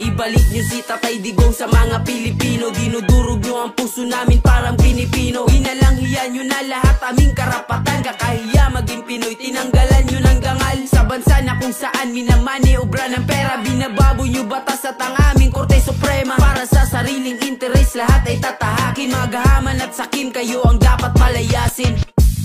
Ibalik nyo si Tatay Digong sa mga Pilipino. Dinudurog nyo ang puso namin parang Pinipino. Hinalanghiyan nyo na lahat aming karapatan. Kakahiya maging Pinoy, tinanggalan nyo ng dangal. Sa bansa na kung saan minamani obra ng pera. Binababoy nyo batas at ang aming Korte Suprema. Para sa sariling interes lahat ay tatahakin. Magahaman at sakim, kayo ang dapat palayasin.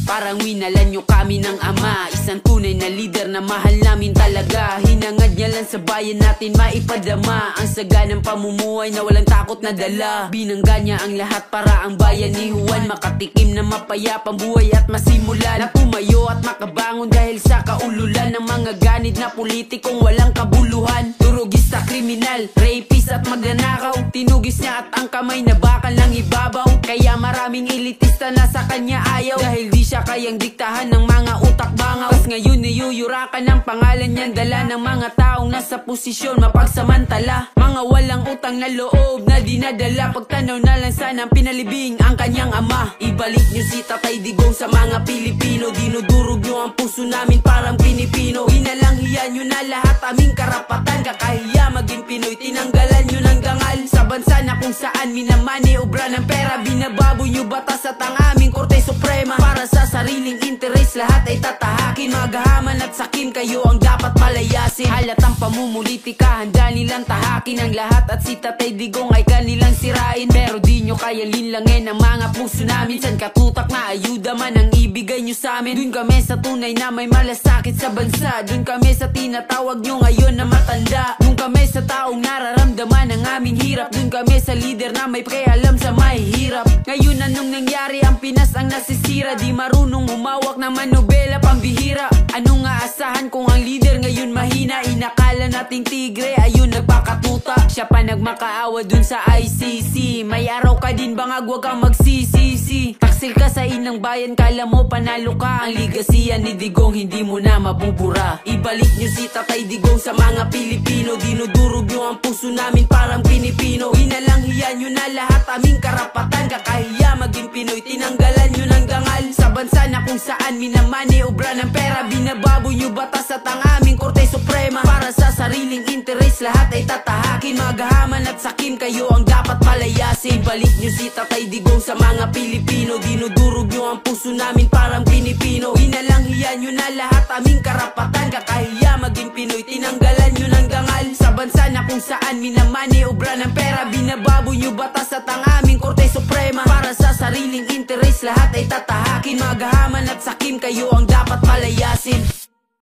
Parang winalan nyo kami ng ama, isang tunay na leader na mahal namin talaga. Hinangad niya lang sa bayan natin maipadama ang saganang pamumuhay na walang takot na dala. Binangga niya ang lahat para ang bayan ni Juan makatikim na mapayapang buhay at masimulan na tumayo at makabangon dahil sa kaululan ng mga ganid na politikong walang kabuluhan. Durugista, kriminal, rapist at magnanakaw. Tinugis niya at ang kamay na bakal ng ibabaw. Kaya maraming elitista na sa kanya ayaw dahil di siya kayang diktahan ng mga utak bangaw. Pas ngayon niyuyurakan ng pangalan niyan, dala ng mga taong nasa posisyon mapagsamantala. Mga walang utang na loob na dinadala, pagtanaw na lang sana ang pinalibing ang kanyang ama. Ibalik niyo si Tatay Digong sa mga Pilipino. Dinudurog niyo ang puso namin parang Pinipino. Hinalanghiyan niyo na lahat aming karapatan. Kakahiya maging Pinoy, tinanggalan niyo ng dangal. Sa bansa na kung saan minamani obra ng pera. Binababoy niyo batas at ang aming Korte Suprema. Para sa sariling interes lahat ay tatahakin. Magahaman at sakim, kayo ang dapat palayasin. Halatang pamumulitika, handa nilang tahakin ang lahat at si Tatay Digong ay kanilang sirain. Pero di nyo kaya linlangin ang mga puso namin. San katutak na ayuda man ang ibigay nyo sa amin. Dun kami sa tunay na may malasakit sa bansa. Dun kami sa tinatawag nyo ngayon na matanda. Dun kami sa taong nararamdaman ang aming hirap. Dun kami sa leader na may pakialam sa mahihirap. Ngayon anong nangyari, ang Pinas ang nasisira. Di marunong humawak ng manobela, pambihira. Anong aasahan kung ang leader ngayon mahina? Inakala nating tigre, ayun nagpakatuta. Siya pa nagmakaawa dun sa ICC. May araw ka din bangag, wag kang magsisisi. Taksil ka sa inang bayan, kala mo panalo ka. Ang ligasiyan ni Digong hindi mo na mabubura. Ibalik nyo si Tatay Digong sa mga Pilipino. Dinudurog nyo ang puso namin parang Pinipino. Hinalanghiyan nyo na lahat aming karapatan. Kakahiya maging Pinoy, tinanggalan nyo ng dangal. Sa bansa na kung saan minamani obra ng pera. Binababoy nyo batas at ang aming Korte Suprema. Para sa sariling interes lahat ay tatahakin. Magahaman at sakim, kayo ang dapat palayasin. Balik nyo si Tatay Digong sa mga Pilipino. Dinudurog nyo ang puso namin parang Pinipino. Hinalanghiyan nyo na lahat aming karapatan. Kakahiya maging Pinoy, tinanggalan nyo ng dangal. Sa bansa na kung saan minamani obra ng pera. Binababoy nyo batas at ang aming Korte Suprema. Para sa sariling interes lahat ay tatahakin. Magahaman at sakim, kayo ang dapat palayasin.